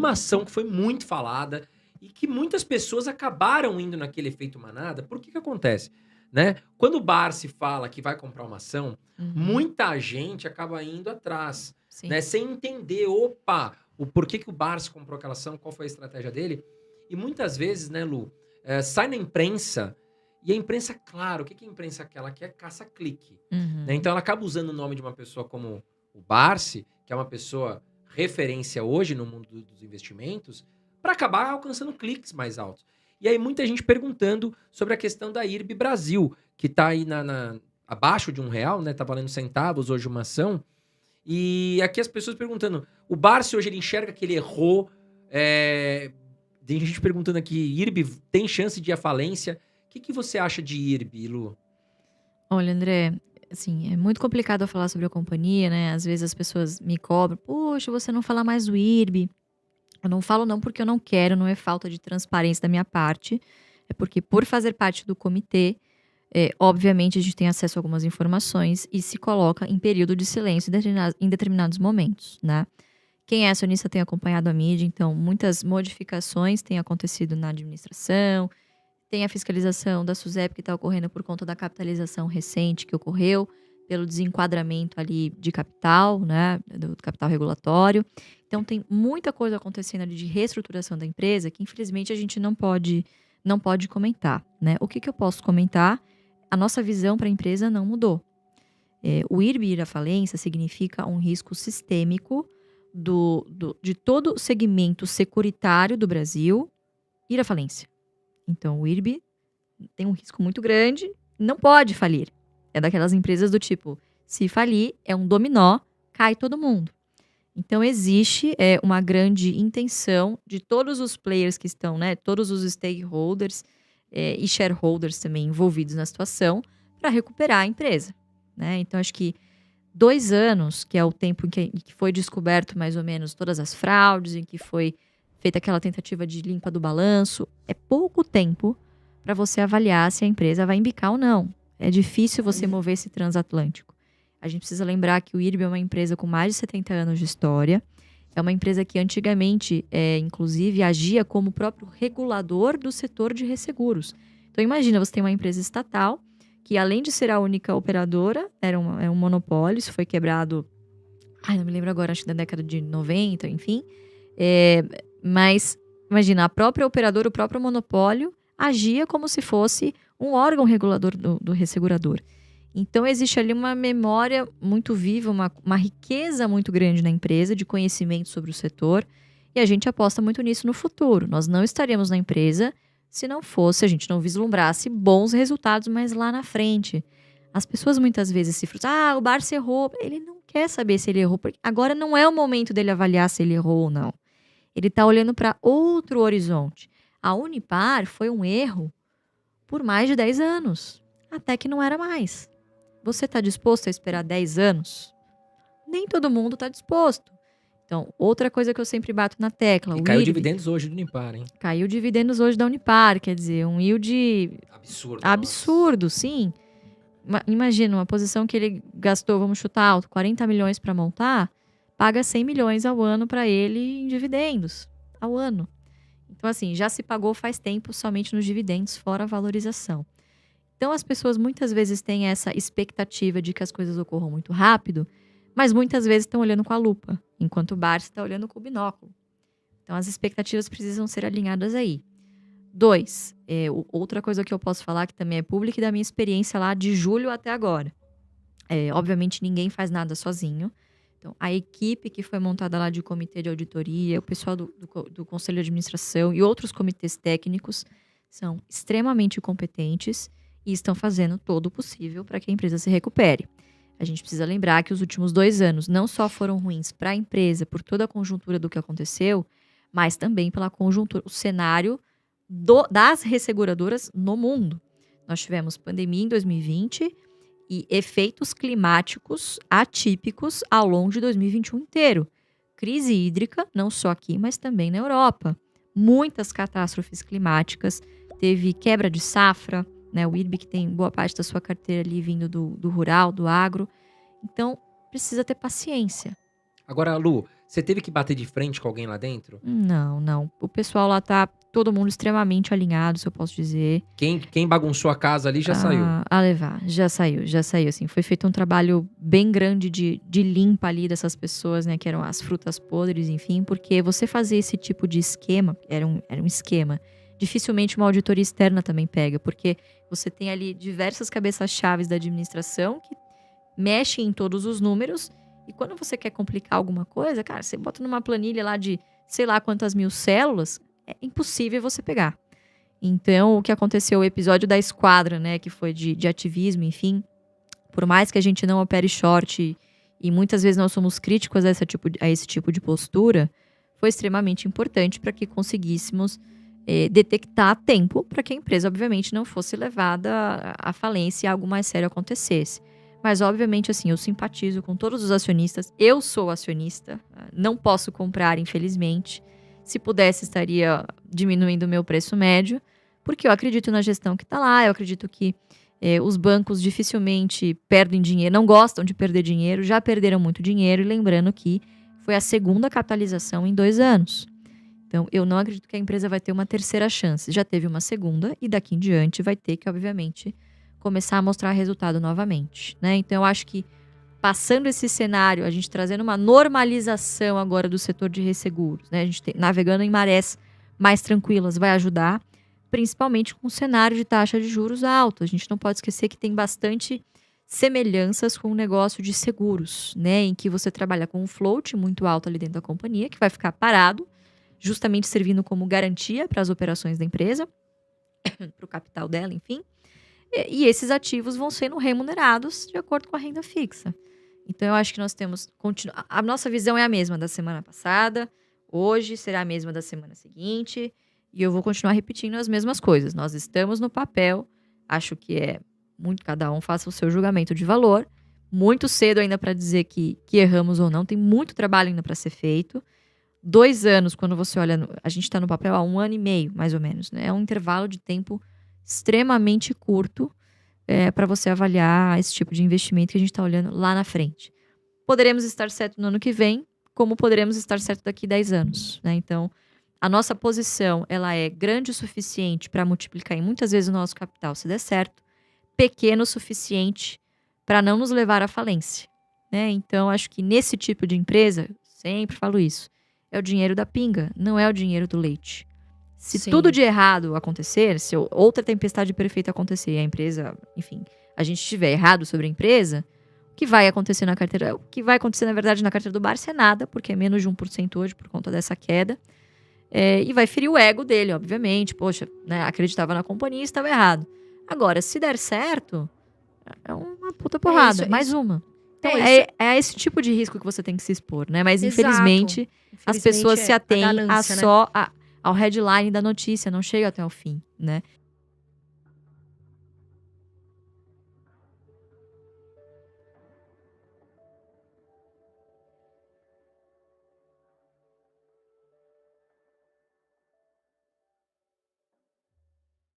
uma ação que foi muito falada e que muitas pessoas acabaram indo naquele efeito manada. Por que acontece? Né? Quando o Barsi fala que vai comprar uma ação, Uhum. muita gente acaba indo atrás, Sim. né? Sem entender, opa, o porquê que o Barsi comprou aquela ação, qual foi a estratégia dele. E muitas vezes, né, Lu, sai na imprensa, e a imprensa, claro, o que que a imprensa quer? Ela quer caça-clique, né? Uhum. Então ela acaba usando o nome de uma pessoa como o Barsi, que é uma pessoa referência hoje no mundo dos investimentos, para acabar alcançando cliques mais altos. E aí muita gente perguntando sobre a questão da IRB Brasil, que está aí abaixo de R$ 1, né? Tá valendo centavos hoje uma ação. E aqui as pessoas perguntando, o Barsi hoje ele enxerga que ele errou. Tem gente perguntando aqui, IRB tem chance de ir à falência? O que você acha de IRB, Lu? Olha, André, assim, é muito complicado eu falar sobre a companhia, né? Às vezes as pessoas me cobram, poxa, você não fala mais do IRB. Eu não falo não porque eu não quero, não é falta de transparência da minha parte. É porque por fazer parte do comitê, obviamente a gente tem acesso a algumas informações e se coloca em período de silêncio em determinados momentos, né? Quem é acionista tem acompanhado a mídia, então muitas modificações têm acontecido na administração, tem a fiscalização da SUSEP que está ocorrendo por conta da capitalização recente que ocorreu, pelo desenquadramento ali de capital, né, do capital regulatório. Então tem muita coisa acontecendo ali de reestruturação da empresa que infelizmente a gente não pode comentar, né. O que que eu posso comentar? A nossa visão para a empresa não mudou. O IRB ir à falência significa um risco sistêmico de todo o segmento securitário do Brasil ir à falência. Então o IRB tem um risco muito grande, não pode falir. É daquelas empresas do tipo, se falir, é um dominó, cai todo mundo. Então existe uma grande intenção de todos os players que estão, né, todos os stakeholders e shareholders também envolvidos na situação para recuperar a empresa, né? Então acho que 2 anos, que é o tempo em que foi descoberto mais ou menos todas as fraudes, em que foi feita aquela tentativa de limpa do balanço, é pouco tempo para você avaliar se a empresa vai embicar ou não. É difícil você mover esse transatlântico. A gente precisa lembrar que o IRB é uma empresa com mais de 70 anos de história. É uma empresa que antigamente, inclusive, agia como o próprio regulador do setor de resseguros. Então imagina, você tem uma empresa estatal que, além de ser a única operadora, é um monopólio, isso foi quebrado, não me lembro agora, acho que da década de 90, enfim. Mas imagina, a própria operadora, o próprio monopólio, agia como se fosse um órgão regulador do ressegurador. Então existe ali uma memória muito viva, uma riqueza muito grande na empresa de conhecimento sobre o setor, e a gente aposta muito nisso no futuro. Nós não estaríamos na empresa se não fosse, a gente não vislumbrasse bons resultados mais lá na frente. As pessoas muitas vezes se frustram, o Barça errou. Ele não quer saber se ele errou, porque agora não é o momento dele avaliar se ele errou ou não. Ele está olhando para outro horizonte. A Unipar foi um erro por mais de 10 anos, até que não era mais. Você está disposto a esperar 10 anos? Nem todo mundo está disposto. Então, outra coisa que eu sempre bato na tecla, E o caiu IRB. dividendos hoje do Unipar, hein? Caiu dividendos hoje da Unipar, quer dizer, um yield Absurdo, absurdo, sim. Imagina, uma posição que ele gastou, vamos chutar alto, 40 milhões para montar, paga 100 milhões ao ano para ele em dividendos, ao ano. Então, assim, já se pagou faz tempo somente nos dividendos, fora a valorização. Então, as pessoas muitas vezes têm essa expectativa de que as coisas ocorram muito rápido, mas muitas vezes estão olhando com a lupa, enquanto o Barça está olhando com o binóculo. Então, as expectativas precisam ser alinhadas aí. 2, outra coisa que eu posso falar, que também é pública, e da minha experiência lá de julho até agora. Obviamente, ninguém faz nada sozinho. Então, a equipe que foi montada lá de comitê de auditoria, o pessoal do conselho de administração e outros comitês técnicos são extremamente competentes e estão fazendo todo o possível para que a empresa se recupere. A gente precisa lembrar que os últimos 2 anos não só foram ruins para a empresa por toda a conjuntura do que aconteceu, mas também pela conjuntura, o cenário das resseguradoras no mundo. Nós tivemos pandemia em 2020 e efeitos climáticos atípicos ao longo de 2021 inteiro. Crise hídrica, não só aqui, mas também na Europa. Muitas catástrofes climáticas, teve quebra de safra, né? O IRB que tem boa parte da sua carteira ali vindo do rural, do agro. Então, precisa ter paciência. Agora, Lu, Você teve que bater de frente com alguém lá dentro? Não. O pessoal lá tá todo mundo extremamente alinhado, se eu posso dizer. Quem bagunçou a casa ali já saiu. A levar, já saiu, assim. Foi feito um trabalho bem grande de limpa ali dessas pessoas, né, que eram as frutas podres, enfim, porque você fazer esse tipo de esquema, era um esquema, dificilmente uma auditoria externa também pega, porque você tem ali diversas cabeças-chaves da administração que mexem em todos os números, e quando você quer complicar alguma coisa, cara, você bota numa planilha lá de sei lá quantas mil células, é impossível você pegar. Então, o que aconteceu, o episódio da esquadra, né, que foi de ativismo, enfim, por mais que a gente não opere short e muitas vezes nós somos críticos a esse tipo de postura, foi extremamente importante para que conseguíssemos detectar a tempo para que a empresa, obviamente, não fosse levada à falência e algo mais sério acontecesse. Mas, obviamente, assim, eu simpatizo com todos os acionistas. Eu sou acionista, não posso comprar, infelizmente. Se pudesse, estaria diminuindo o meu preço médio, porque eu acredito na gestão que está lá, eu acredito que os bancos dificilmente perdem dinheiro, não gostam de perder dinheiro, já perderam muito dinheiro, e lembrando que foi a segunda capitalização em 2 anos. Então, eu não acredito que a empresa vai ter uma terceira chance. Já teve uma segunda e daqui em diante vai ter que, obviamente, começar a mostrar resultado novamente, né? Então, eu acho que passando esse cenário, a gente trazendo uma normalização agora do setor de resseguros, né? A gente navegando em marés mais tranquilas vai ajudar, principalmente com o cenário de taxa de juros alto. A gente não pode esquecer que tem bastante semelhanças com o negócio de seguros, né? Em que você trabalha com um float muito alto ali dentro da companhia, que vai ficar parado, justamente servindo como garantia para as operações da empresa, para o capital dela, enfim. E esses ativos vão sendo remunerados de acordo com a renda fixa. Então, eu acho que nós temos... A nossa visão é a mesma da semana passada, hoje será a mesma da semana seguinte, e eu vou continuar repetindo as mesmas coisas. Nós estamos no papel, acho que cada um faça o seu julgamento de valor. Muito cedo ainda para dizer que erramos ou não, tem muito trabalho ainda para ser feito. 2 anos, quando você olha, a gente está no papel há 1 ano e meio, mais ou menos, né? É um intervalo de tempo extremamente curto para você avaliar esse tipo de investimento que a gente está olhando lá na frente. Poderemos estar certo no ano que vem, como poderemos estar certo daqui a 10 anos, né? Então, a nossa posição, ela é grande o suficiente para multiplicar em muitas vezes o nosso capital, se der certo, pequeno o suficiente para não nos levar à falência, né? Então, acho que nesse tipo de empresa, sempre falo isso, é o dinheiro da pinga, não é o dinheiro do leite. Se tudo de errado acontecer, se outra tempestade perfeita acontecer e a empresa, enfim, a gente estiver errado sobre a empresa, o que vai acontecer na carteira? O que vai acontecer, na verdade, na carteira do Barça é nada, porque é menos de 1% hoje por conta dessa queda. E vai ferir o ego dele, obviamente. Poxa, né, acreditava na companhia e estava errado. Agora, se der certo, é uma puta porrada, mais uma. Então, é esse tipo de risco que você tem que se expor, né? Mas, infelizmente, as pessoas se atêm só ao headline da notícia, não chegam até o fim, né?